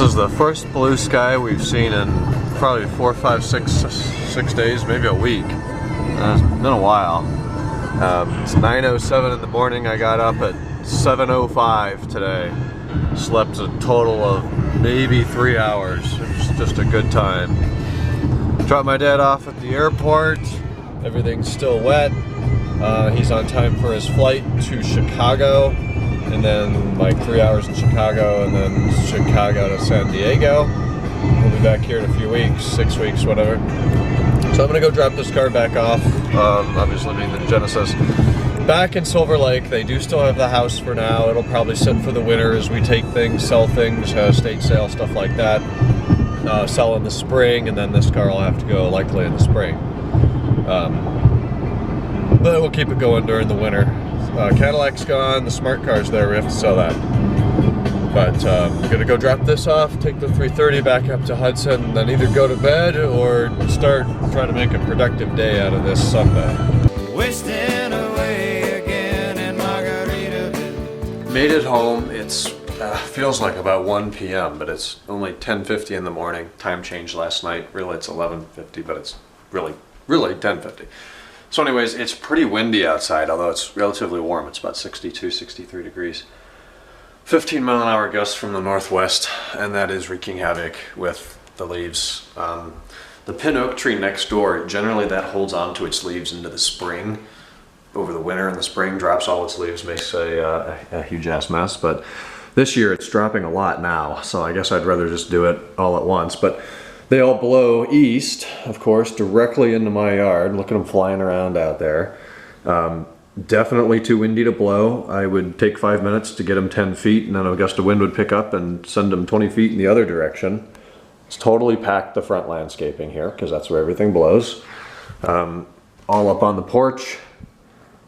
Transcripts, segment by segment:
This is the first blue sky we've seen in probably 4, 5, 6 days, maybe a week. It's been a while. It's 9:07 in the morning. I got up at 7:05 today. Slept a total of maybe 3 hours. It was just a good time. Dropped my dad off at the airport. Everything's still wet. He's on time for his flight to Chicago, and then like 3 hours in Chicago, and then Chicago to San Diego. We'll be back here in a few weeks, 6 weeks, whatever. So I'm gonna go drop this car back off, obviously being the Genesis. Back in Silver Lake, they do still have the house for now. It'll probably sit for the winter as we take things, sell things, estate sale, stuff like that. Sell in the spring, and then this car will have to go likely in the spring. But we'll keep it going during the winter. Cadillac's gone, the smart car's there, we have to sell that. But I'm gonna go drop this off, take the 330 back up to Hudson, and then either go to bed or start trying to make a productive day out of this Sunday. Wasting away again in Margaritaville. Made it home. It's feels like about 1 p.m., but it's only 10:50 in the morning. Time changed last night. Really, it's 11:50, but it's really 10:50. So anyways, it's pretty windy outside, although it's relatively warm. It's about 62, 63 degrees. 15-mile-an-hour gusts from the northwest, and that is wreaking havoc with the leaves. The pin oak tree next door, generally that holds on to its leaves into the spring. Over the winter and the spring, drops all its leaves, makes a huge ass mess. But this year it's dropping a lot now, so I guess I'd rather just do it all at once. But they all blow east, of course, directly into my yard. Look at them flying around out there. Definitely too windy to blow. I would take 5 minutes to get them 10 feet, and then a gust of wind would pick up and send them 20 feet in the other direction. It's totally packed the front landscaping here, because that's where everything blows. All up on the porch,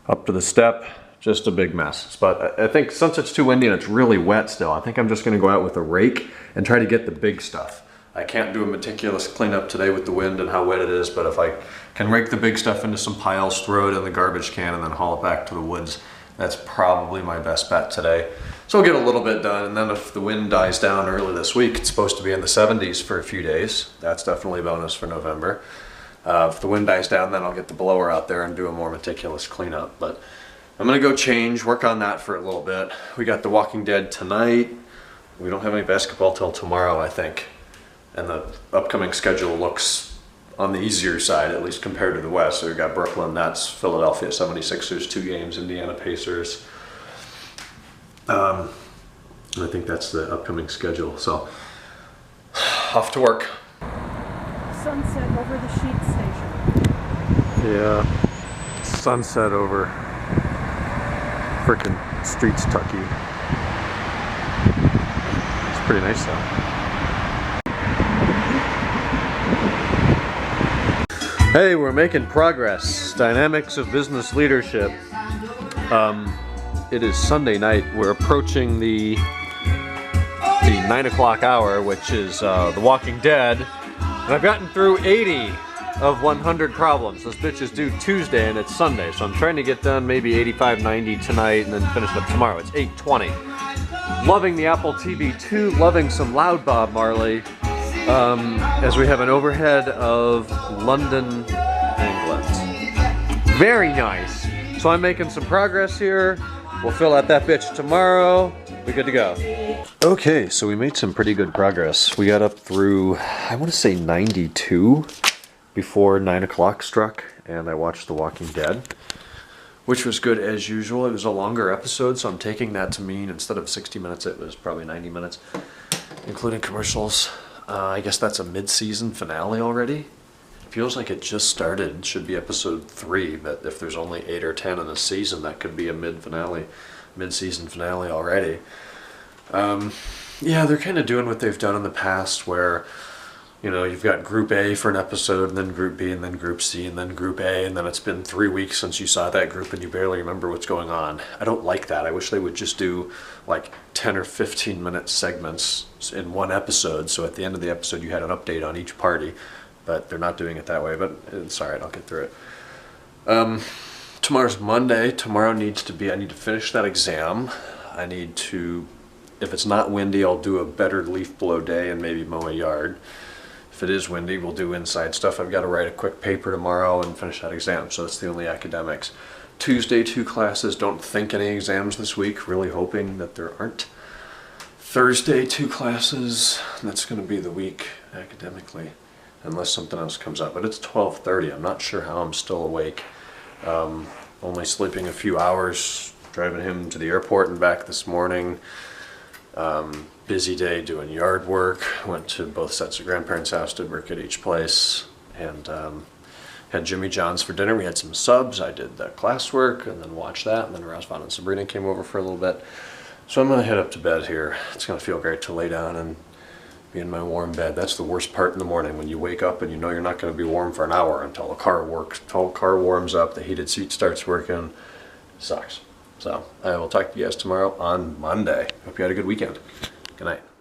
up to the step, just a big mess. But I think since it's too windy and it's really wet still, I think I'm just gonna go out with a rake and try to get the big stuff. I can't do a meticulous cleanup today with the wind and how wet it is, but if I can rake the big stuff into some piles, throw it in the garbage can, and then haul it back to the woods, that's probably my best bet today. So I'll get a little bit done, and then if the wind dies down early this week, it's supposed to be in the 70s for a few days. That's definitely a bonus for November. If the wind dies down, then I'll get the blower out there and do a more meticulous cleanup. But I'm gonna go change, work on that for a little bit. We got The Walking Dead tonight. We don't have any basketball till tomorrow, I think. And the upcoming schedule looks on the easier side, at least compared to the West. So we've got Brooklyn Nets, Philadelphia 76ers, 2 games, Indiana Pacers. I think that's the upcoming schedule. So, off to work. Sunset over the sheet station. Yeah, sunset over frickin' Streets Tucky. It's pretty nice though. Hey, we're making progress. Dynamics of business leadership. It is Sunday night. We're approaching the 9 o'clock hour, which is The Walking Dead. And I've gotten through 80 of 100 problems. This bitch is due Tuesday and it's Sunday. So I'm trying to get done maybe 85, 90 tonight and then finish up tomorrow. It's 8:20. Loving the Apple TV 2, loving some loud Bob Marley. As we have an overhead of London, England. Very nice. So I'm making some progress here. We'll fill out that bitch tomorrow. We're good to go. Okay, so we made some pretty good progress. We got up through, I want to say 92 before 9 o'clock struck, and I watched The Walking Dead, which was good as usual. It was a longer episode, so I'm taking that to mean instead of 60 minutes, it was probably 90 minutes, including commercials. I guess that's a mid-season finale already. Feels like it just started. It should be episode 3, but if there's only 8 or 10 in a season, that could be a mid-season finale already. Yeah, they're kind of doing what they've done in the past, where you know, you've got Group A for an episode, and then Group B, and then Group C, and then Group A, and then it's been 3 weeks since you saw that group and you barely remember what's going on. I don't like that. I wish they would just do like 10 or 15 minute segments in one episode, so at the end of the episode you had an update on each party, but they're not doing it that way, but it's alright, I'll get through it. Tomorrow's Monday. Tomorrow I need to finish that exam. I need to If it's not windy, I'll do a better leaf blow day and maybe mow a yard. If it is windy, we'll do inside stuff. I've got to write a quick paper tomorrow and finish that exam, so that's the only academics. Tuesday, 2 classes. Don't think any exams this week. Really hoping that there aren't. Thursday, 2 classes. That's going to be the week academically, unless something else comes up. But it's 12:30. I'm not sure how I'm still awake. Only sleeping a few hours, driving him to the airport and back this morning. Busy day doing yard work. Went to both sets of grandparents' house, did work at each place, and had Jimmy John's for dinner. We had some subs. I did the classwork and then watched that, and then Razvan and Sabrina came over for a little bit. So I'm gonna head up to bed here. It's gonna feel great to lay down and be in my warm bed. That's the worst part in the morning, when you wake up and you know you're not gonna be warm for an hour until the car works, until the car warms up, the heated seat starts working. Sucks. So I will talk to you guys tomorrow on Monday. Hope you had a good weekend. Good night.